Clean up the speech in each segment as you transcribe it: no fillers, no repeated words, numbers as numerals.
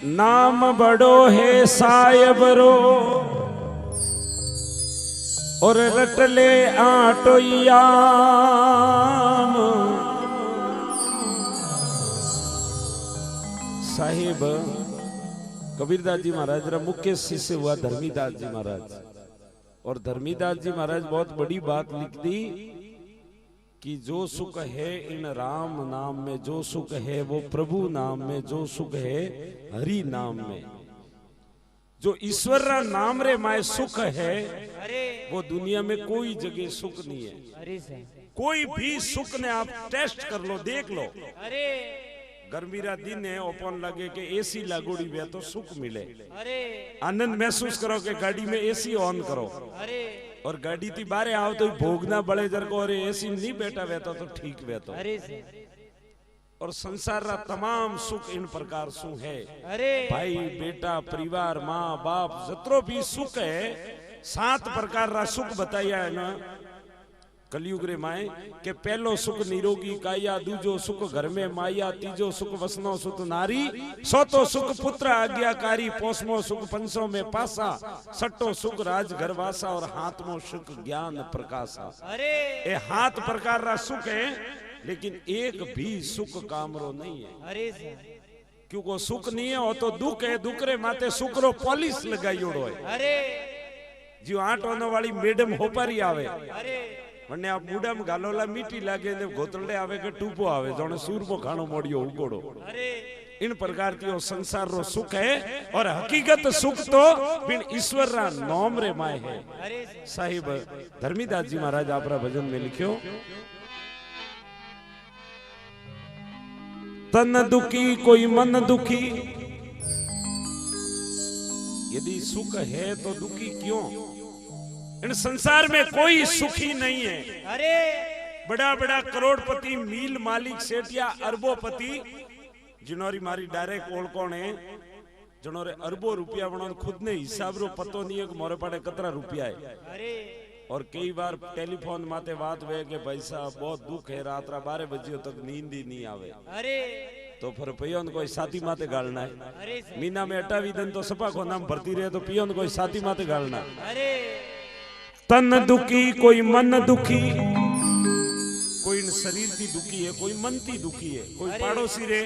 नाम बड़ो है सायब रो और रटले आटोयाम। साहिब कबीरदास जी महाराज रा मुख्य शिष्य हुआ धर्मीदास जी महाराज, और धर्मीदास जी महाराज बहुत बड़ी बात लिख दी कि जो सुख है इन राम नाम में, जो सुख है वो प्रभु नाम में, जो सुख है हरि नाम में। जो ईश्वर रा नाम रे माए सुख है वो दुनिया में कोई जगह सुख नहीं है। कोई भी सुख ने आप टेस्ट कर लो, देख लो। गर्मी रा दिन है, ओपन लगे के एसी लागोड़ी वे तो सुख मिले। आनंद महसूस करो कि गाड़ी में एसी ऑन करो, और गाड़ी थी बारे आओ तो भोगना बड़े जर को, और एसी नहीं बैठा वेतो तो ठीक वेतो। और संसार रा तमाम सुख इन प्रकार सु है। भाई बेटा परिवार माँ बाप जत्रो भी सुख है, 7 प्रकार रा सुख बताया है ना कलयुग रे माए के पहलो सुख निरोगी काया, दूजो सुख घर में माया, तीजो सुख वसनो सुख नारी, चौथो सुख पुत्र आज्ञाकारी, पोसमो सुख पंचों में पासा, छठो सुख राज घरवासा, और हाथमो सुख ज्ञान प्रकाशा। ये 7 प्रकार रा सुख है, लेकिन एक भी सुख कामरो नहीं है। क्योंकि सुख नहीं है वो तो दुख है। दुख रे माते सुख रो पॉलिश लगायोड़ो है। जो 8 होने वाली मैडम होपारी आवे, वने आप मुड़ा में गालोला मीठी लागे ने गोतलडे आवे के टूपो आवे, जोने सूरबो खानो मोड़ियो उगोड़ो। इन प्रकार की वो संसार रो सुख है, और हकीकत सुख तो बिन ईश्वर रा नाम रे माए है। साहिब धर्मीदास जी महाराज आपरा भजन में लिखियो, तन दुखी कोई मन दुखी। यदि सुख है तो दुखी क्यों? इन संसार में कोई सुखी नहीं है। बड़ा बड़ा करोड़पति, मील मालिक, सेठिया, अरबोपति, जिनोरी मारी डायरेक्ट ओळखोण है, जिनोरे अरबों रुपया बनो खुद ने हिसाब रो पतो नहीं है कि मोरे पाड़े कतरा रुपया है। और कई बार टेलीफोन माते बात वे के भाई साहब बहुत दुख है, रात 12 बजे तक नींद ही नहीं आवे। तो फिर पियोन कोई साथी माते गालना है। मीना में 28 दिन तो सपा को नाम भरती रहे, तो पियोन कोई साथी माते गालना। तन दुखी कोई मन दुखी, कोई शरीर की दुखी है, कोई मन की दुखी है। कोई पड़ोसी रे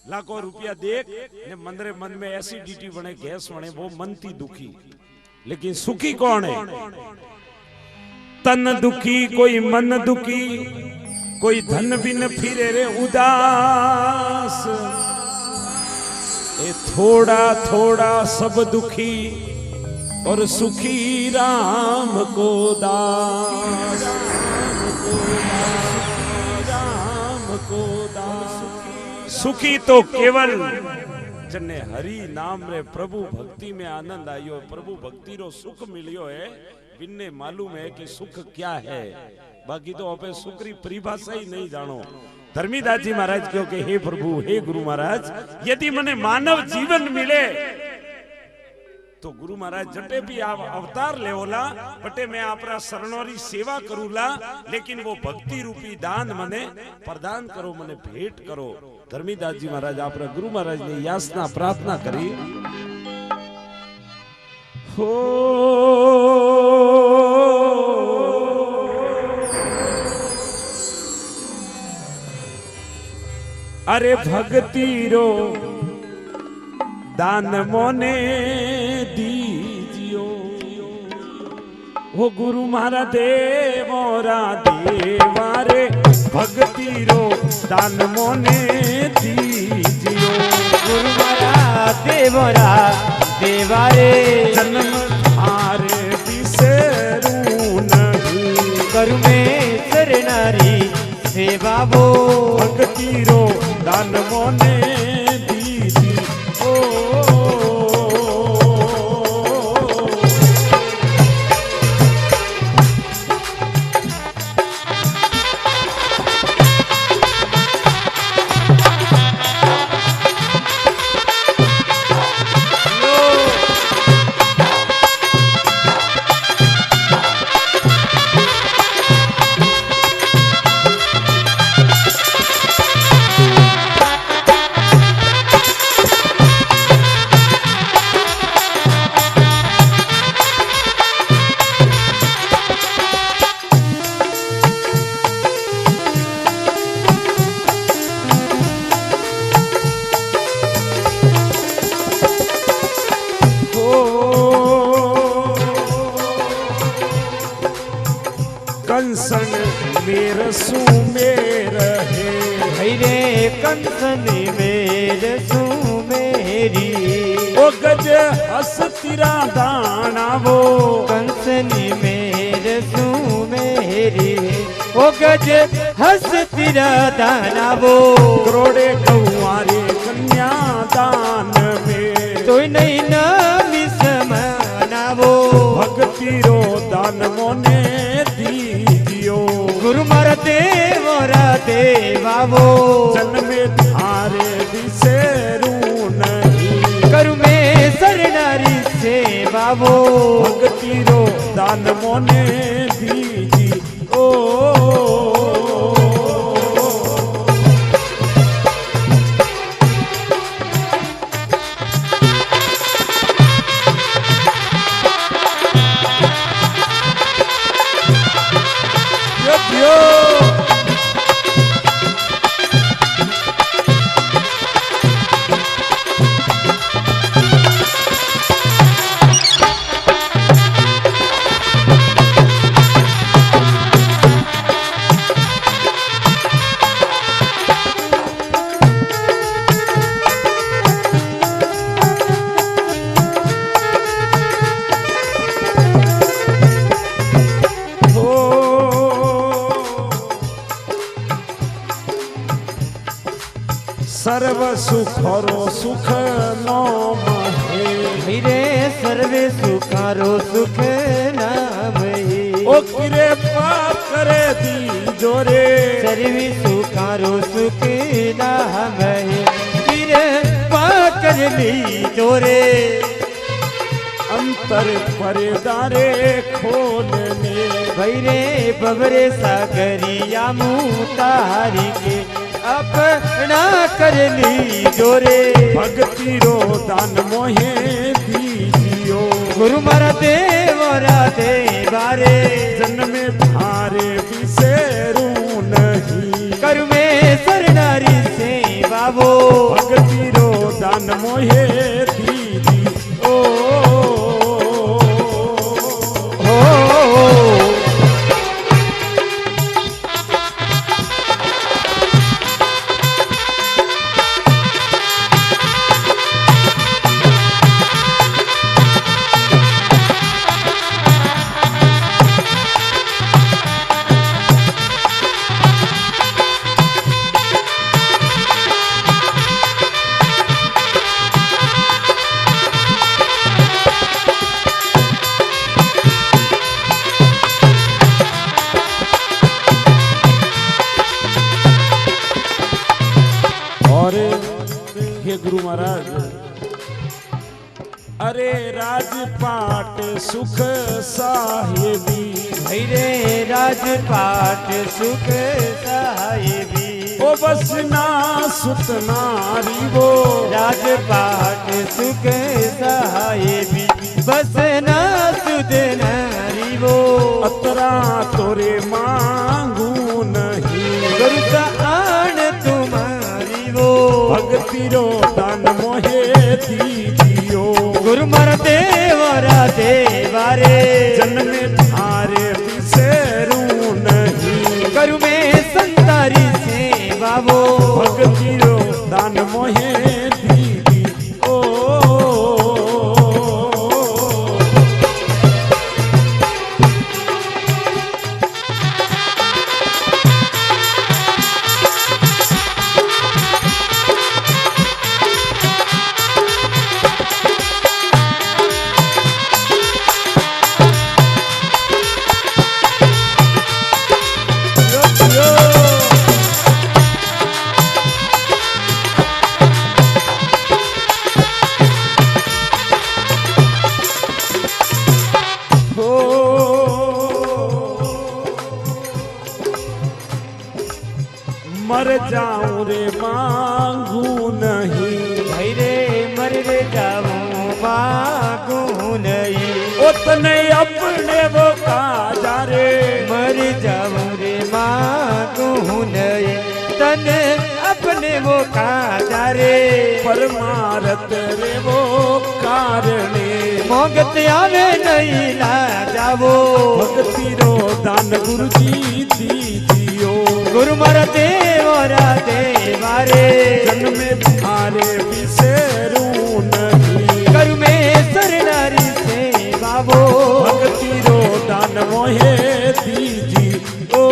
लाखों रुपया देख ने मंदरे मन में एसिडिटी बने, गैस बने, वो मन की दुखी। लेकिन सुखी कौन है? तन दुखी कोई मन दुखी, कोई धन बिन फिरे रे उदास, ए थोड़ा थोड़ा सब दुखी, और सुखी राम को दास। राम को दास। सुखी तो केवल जने हरि नाम रे प्रभु भक्ति में आनंद आयो, प्रभु भक्ति रो सुख मिलियो है। बिन्ने मालूम है कि सुख क्या है, बाकी तो आपे सुख री परिभाषा ही नहीं जानो। धर्मीदास जी महाराज क्यों के हे प्रभु हे गुरु महाराज, यदि मने मानव जीवन मिले तो गुरु महाराज जटे भी आप अवतार लेओला, बटे मैं आपरा शरणोरी सेवा करूला, लेकिन वो भक्ति रूपी दान मने प्रदान करो, मने भेंट करो। धर्मीदास जी महाराज आपरा गुरु महाराज ने याचना प्रार्थना करी। हो अरे भक्ति रो दान मोने दीजियो, वो गुरु मारा देवोरा देवारे, भक्ति रो दान मोने दीजियो। गुरु मारा देवोरा देवारे, जन्म हारे बिसरू नहीं, करु में शरणारी सेवा वो, भक्ति रो दान मोने दीजियो। कंसन मेर सु मेर है भैरे कंसन मेर सु मेरी ओ गज हस तिरा दाना वो कंसनी मेर सु मेरी ओ गज हस तिरा दाना वो करोड़े कौआरे कन्या दान में तो नहीं नाम समाना वो भक्ति रो दान मोने दीजियो गुरु मारा देवा वो जन्मे धारे दिसे रू नहीं करु में सरनारी सेवा वो भक्ति रो दान मोने दीजी ओ सर्व सुखरो सुख नाम है हीरे सर्वे सुखारो सुख नाम है ओ किरे पाप करे दी जोरे सर्वे सुखारो सुख नाम है हीरे पाप कर ली जोरे अंतर परदारे खोलने भैरे बबरे सागरिया मुतारी के अपना कर ली जोरे भक्ति रो दान मोहे दीजियो गुरु मारा देवारे जन्मे धारे बिसेरू नहीं करु में सरनारी सेवा वो भक्ति रो दान मोहे दीजी ओ हे गुरु महाराज अरे राजपाट सुख साहेबी भैरे राजपाट सुख साहेबी ओ बस ना सुत नारी वो राजपाट सुख साहेबी बस ना सुत नारी वो अतरा तोरे मांगू नहीं गुरु का आन तुम्हारी वो भक्ति रो दान मोहे दीजियो गुरु मर देवारे जन्मे धारे बिसेरू नहीं करु में संतारी सेवा वो भक्ति रो दान मोहे दीदी ओ मर जाऊं रे मांगू नहीं भैरे मर रे जाऊं मांगू नहीं उतने अपने वो काजा रे मर जाऊं रे मांगू नहीं तने अपने वो काजा रे परमारत रे वो कारणे मोगत आवे नहीं ला जावो भक्ति रो दान गुरु जी गुरु मारा देवरा देवा रे जन्मे थारे बिसेरू नहीं करु में सरनारी सेवा वो भक्ति रो दान मोहे दीजी ओ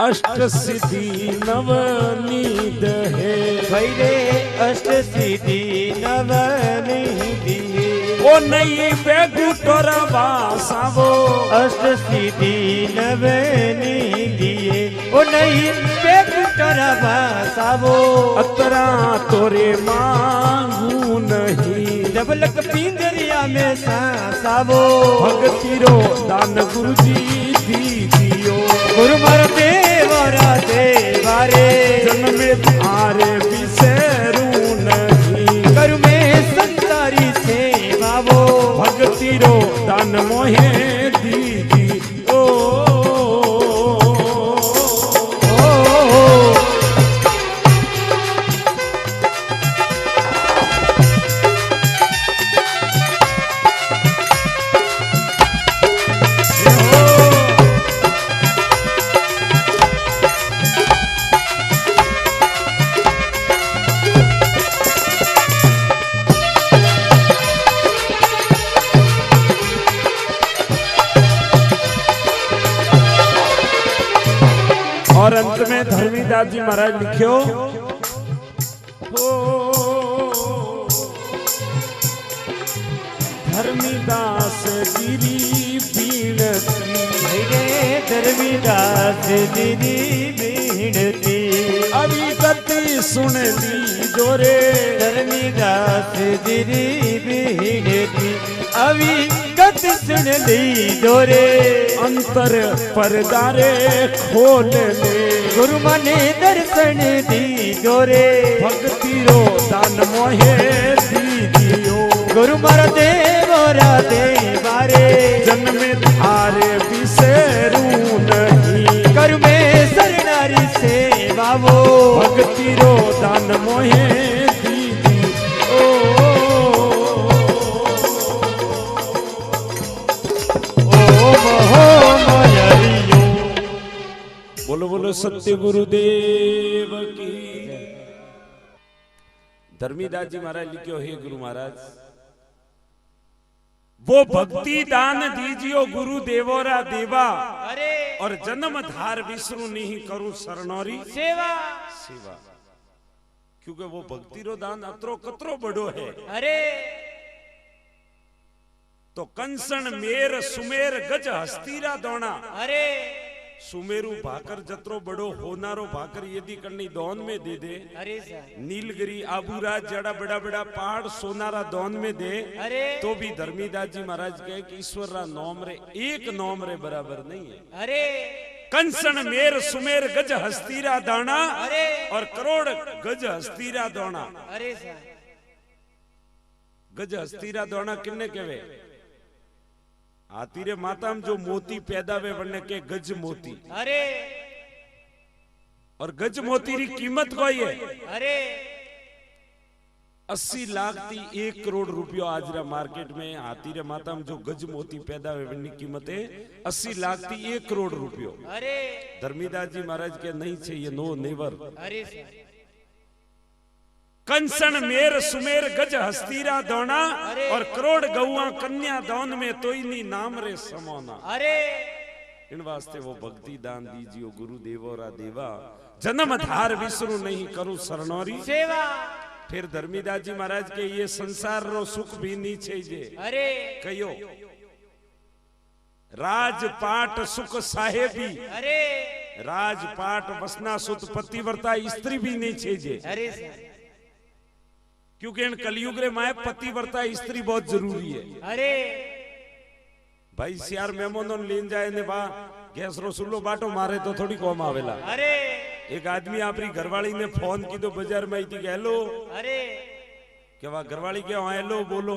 अष्ट सिद्धि नवनीत है भाई रे अष्ट सिद्धि नवनिधि ओ नहीं बेगुटर बासावो अष्ट सिद्धि नवनिधि ओ नहीं बेगुटर बासावो अतरा तोरे मांगू नहीं डबलक पिंजरिया में सांसावो भक्ति रो दान गुरुजी दीजियो गुरु मारा देवरा देवा रे जन्मे थारे बिसेरू नहीं करु में संसारी सेवा वो भक्ति रो दान मोहे दीजी ओ और अंत में धर्मीदास जी महाराज लिखियो हो धर्मीदास गिरी बीणती रे धर्मीदास दीदी बीणती अभी गति सुन ली जोरे धर्मीदास दीदी बीणती अभी गत सुन ली जोरे अंतर परदारे खोल ले गुरु मने दर्शन दी जोरे भक्ति रो दान मोहे दीजियो गुरु मारा देवरा देवा रे जन्मे थारे बिसेरू नहीं करु में सरनारी सेवा वो भक्ति रो दान मोहे दीजी ओ बोलो बोलो सत्य गुरुदेव की धर्मीदास जी महाराज लिखियो हे गुरु महाराज वो भक्ति दान दीजियो गुरु देवोरा देवा अरे और जन्म धार विष्णु नहीं करूं शरणोरी सेवा सेवा क्योंकि वो भक्ति रो दान अतरो कतरो बड़ो है अरे तो कंसण मेर सुमेर गज हस्तीरा दोना अरे सुमेरु भाकर जत्रो बड़ो होनारो भाकर यदि करनी दौन में दे दे अरे सर नीलगिरी आबूरा जड़ा बड़ा बड़ा पहाड़ सोनारा दौन में दे अरे तो भी धर्मीदास जी महाराज कहे कि ईश्वर रा नौम रे एक नौम रे बराबर नहीं है अरे कंसण मेर सुमेर गज हस्तीरा दाना अरे और करोड़ गज हस्तीरा दौना अरे सर गज हस्तीरा दौना किन्ने केवे हाथी रे माता में जो मोती पैदा वे बनने के गज मोती अरे और गज मोती री कीमत कोई है अरे 80 लाख थी 1 करोड़ रुपया आज रा मार्केट में हाथी रे माता में जो गज मोती पैदा वे बनने की कीमत है 80 लाख थी 1 करोड़ रुपयो अरे धर्मीदास जी महाराज के नहीं चाहिए नो नेवर अरे सर कंसण मेर सुमेर गज हस्तीरा दौना और करोड़ गौआ कन्या दौन में तोई नी नाम रे समोना अरे इन वास्ते वो भक्ति दान दीजियो गुरु देवोरा देवा जन्म धार विष्णु नहीं करूं शरणोरी सेवा फिर धर्मीदास जी महाराज के ये संसार रो सुख भी नहीं चाहिए अरे कहियो राजपाट सुख साहेबी, अरे राजपाट वसना सुत पतिव्रता स्त्री भी नहीं छेजे। अरे सर क्योंकि इन कलयुग रे माए पतिव्रता स्त्री बहुत जरूरी है। अरे भाई सियार मेहमानों लेन जाए ने बा गैस रो सुल्लो बाटो मारे तो थोड़ी कौम आवेला। अरे एक आदमी आपरी घरवाली ने फोन की तो बाजार में आई थी, हेलो, अरे के वा घरवाली के हाँ हेलो बोलो,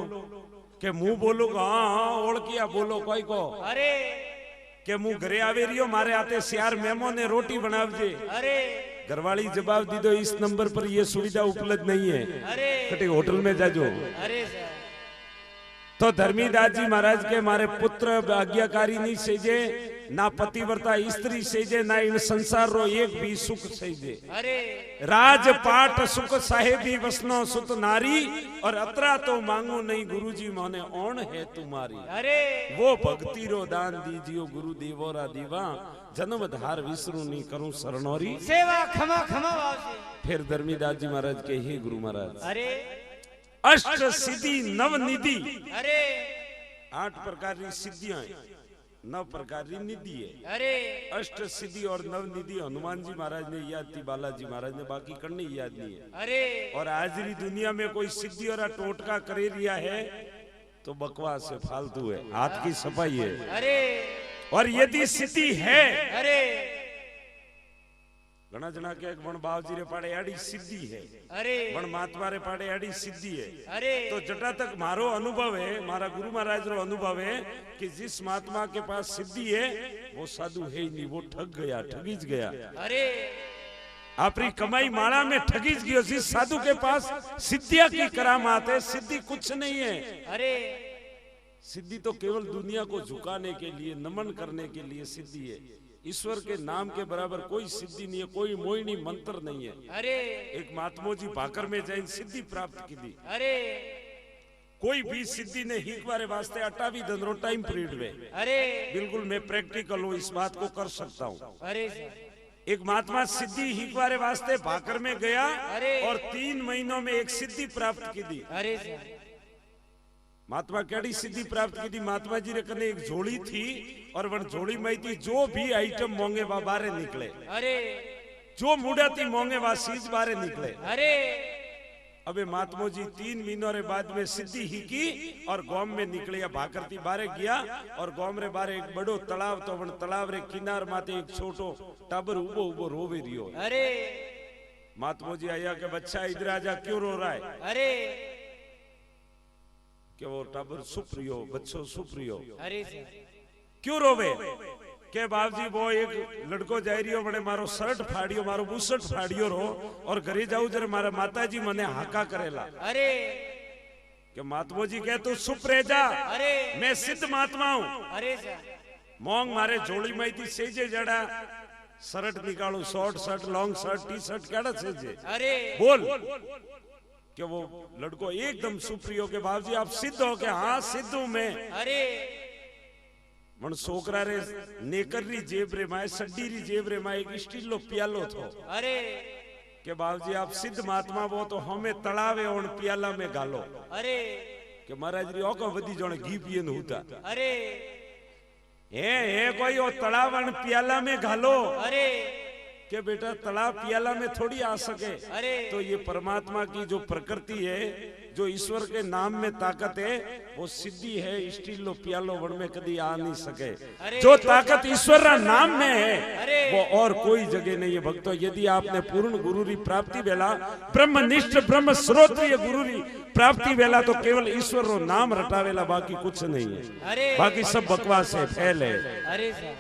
के मुंह बोलो हाँ हाँ ओढ़ किया बोलो कोई को, अरे के मुंह घरे आवे रियो मारे आते सियार मेहमान ने रोटी बनावजे। अरे घरवाली जवाब दी दो इस नंबर पर ये सुविधा उपलब्ध नहीं है, अरे कटे होटल में जाजो। अरे सर तो धर्मीदास जी महाराज के मारे पुत्र आज्ञाकारी नहीं सेजे, ना पतिव्रता स्त्री सेजे, ना इन संसार रो एक भी सुख सेजे। अरे राजपाट सुख साहेबी वसनो सुत नारी, और अतरा तो मांगो नहीं गुरुजी मोने ओण है तुम्हारी। अरे वो भक्ति रो दान दीजियो गुरु देवोरा दीवा, जन्म धार विसरू नहीं करूं शरणोरी। सेवा खमा खमा भाव से। फिर धर्मीदास जी महाराज के ही गुरु महाराज अरे अष्ट सिद्धि नव निधि, अरे 8 प्रकार की सिद्धियां हैं, 9 प्रकार की निधि है। अरे अष्ट सिद्धि और नव निधि हनुमान जी महाराज ने याद थी, बालाजी महाराज ने, बाकी करने याद नहीं है। अरे और आजरी दुनिया में कोई सिद्धि और टोटका करे रिया है तो बकवास है, फालतू है, हाथ की सफाई है। अरे और यदि सिद्धि है, अरे घना जना के वन बावजी रे पाड़े आड़ी सिद्धि है, अरे वन महात्मा रे पाड़े आड़ी सिद्धि है। अरे तो जटा तक मारो अनुभव है, मारा गुरु महाराज रो अनुभव है कि जिस महात्मा के पास सिद्धि है वो साधु है ही नहीं, वो ठग गया, ठगीज गया। अरे आपरी कमाई माला में ठगीज गयो। जिस साधु के पास सिद्धियां की करामात है, सिद्धि कुछ नहीं है। अरे सिद्धि तो केवल दुनिया को झुकाने के लिए, नमन करने के लिए सिद्धि है। ईश्वर के नाम के बराबर कोई सिद्धि नहीं है, कोई मोहिनी मंत्र नहीं है। अरे एक महात्मो जी भाकर में जाइन सिद्धि प्राप्त की दी, अरे कोई भी सिद्धि ने हिकवारे वास्ते 28 दिन रो टाइम पीरियड में। अरे बिल्कुल मैं प्रैक्टिकल हूँ, इस बात को कर सकता हूँ। अरे सर एक महात्मा सिद्धि हिकवारे वास्ते भाकर में गया अरे और 3 महीनों में एक सिद्धि प्राप्त की दी। अरे सर महात्मा केड़ी सिद्धि प्राप्त की थी? महात्मा जी रे कने एक झोली थी और वन झोली में थी जो भी आइटम मांगे वा बारे निकले। अरे जो मुड़ा थी मांगे वा चीज बारे निकले। अरे अबे महात्मा जी 3 महीनों रे बाद में सिद्धि ही की और गांव में निकले, या भाकरती बारे गया और गांव रे बारे एक बड़ो तालाब, तो वन तालाब रे किनार माते एक छोटो टाबर उबो उबो रोवे रियो। अरे महात्मा जी आया के बच्चा इधर आजा, क्यों रो रहा है? अरे कि वो टाबर सुप्रियो, बच्चो सुप्रियो, अरे सर क्यों रोवे? के बाबजी वो एक लड़को जाई रियो, बड़े मारो शर्ट फाड़ियो, मारो बुशर्ट फाड़ियो रो और घरे जाऊ जरे मारा माताजी मने हाका करेला। अरे के महात्मा जी कहे तू चुप रह जा, अरे मैं सिद्ध महात्मा हूँ। अरे सर मोंग मारे झोली में थी सेजे जड़ा शर्ट निकालू, short shirt, long shirt, T shirt केड़ा सेजे? अरे बोल कि वो लड़को एकदम सुप्रियो के बाबूजी आप सिद्ध हो? के हाँ सिद्ध हूं मैं। अरे मन सोकरा रे नेकर री जेब रे माए, सड्डी री जेब रे माए एक स्टील लो प्यालो थो। अरे के बाबूजी आप सिद्ध महात्मा वो तो हमें तड़ावे और प्याला में गालो। अरे के महाराज री ओको वधी जोने घी पियन होता। अरे ए कोई ओ तड़ावन प्याला में घालो। अरे के बेटा तालाब प्याला में थोड़ी आ सके। अरे तो ये परमात्मा की जो प्रकृति है, जो ईश्वर के नाम में ताकत है, वो सिद्धि है। स्टील लो प्यालो वन में कभी आ नहीं सके। जो ताकत ईश्वर का नाम में है वो और कोई जगह नहीं है। भक्तों, यदि आपने पूर्ण गुरुरी प्राप्ति वेला, ब्रह्मनिष्ठ ब्रह्म श्रोत्रिय गुरुरी प्राप्ति वेला, तो केवल ईश्वर रो नाम रटावेला, बाकी कुछ नहीं है। बाकी सब बकवास है, फैल है। अरे सर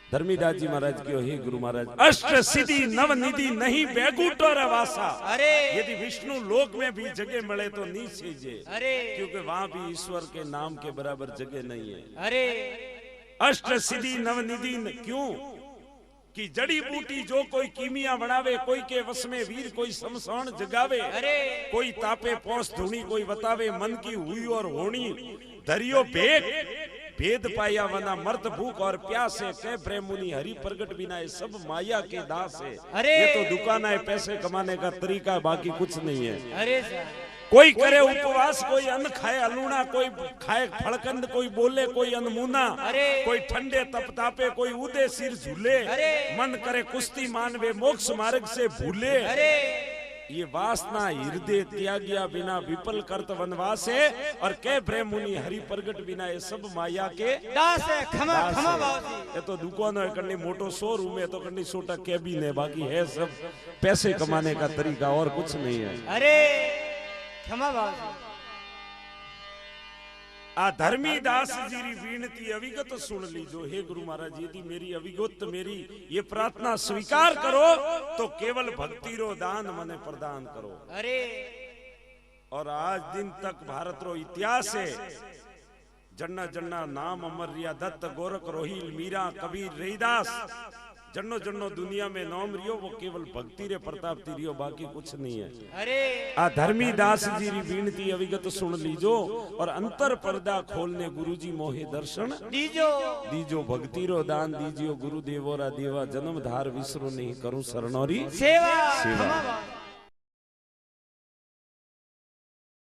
धर्मीदास जी महाराज की हे गुरु महाराज, अष्ट सिद्धि नव निधि नहीं बैकुंठ वासा। अरे यदि विष्णु लोक में भी जगह मिले तो नहीं सीजे, अरे क्योंकि वहां भी ईश्वर के नाम के बराबर जगह नहीं है। अरे अष्ट सिद्धि नव निधि क्यों? कि जड़ी बूटी जो कोई कीमिया बनावे, कोई के वश में वीर, कोई शमशान जगावे, अरे कोई तापे पोस धुनी, कोई बतावे मन की हुई और होनी, धरियो भेद भेद पाया वना मर्द भूख और प्यास है, कह प्रेमुनि हरि प्रगट बिना, ये सब माया के दास है। अरे ये तो दुकान है, पैसे कमाने का तरीका, बाकी कुछ नहीं है। अरे सर कोई करे उपवास, कोई अन्न खाए अलूणा, कोई खाए फड़कंद, कोई बोले कोई अनमुना, कोई ठंडे तप तापे, कोई उदे सिर झूले, मन करे कुश्ती मानवे मोक्ष मार्ग से भूले। ये वासना हृदय त्यागिया बिना विपल करत वनवास है, और के प्रेम मुनि हरि प्रगट बिना ये सब माया के दास है। खमा खमा बाबूजी, ये तो दुकान है करनी, मोटो शोरूम है तो करनी, छोटा केबिन है, बाकी है सब पैसे कमाने का तरीका और कुछ नहीं है। अरे खमा बाबूजी, आ धर्मी दास जी री विनती अविगत सुन लीजो। हे गुरु महाराज, यदि मेरी अविगत मेरी ये प्रार्थना स्वीकार करो तो केवल भक्ति रो दान मने प्रदान करो। अरे और आज दिन तक भारत रो इतिहास है, जन्ना जन्ना नाम अमर रिया, दत्त गोरख रोहिल मीरा कबीर रहीदास, जन्नो जन्नो दुनिया में नाम रियो, वो केवल भक्ति रे प्रताप ती रियो, बाकी कुछ नहीं है। अरे आ धर्मी दास जी री विनती अविगत सुन लीजो, और अंतर पर्दा खोलने गुरु जी मोहे दर्शन दीजो दीजो, भक्ति रो दान दीजियो गुरु देवोरा देवा, जन्म धार विसरो नहीं करूं शरणोरी सेवा। सेवा। खमा बाबूजी।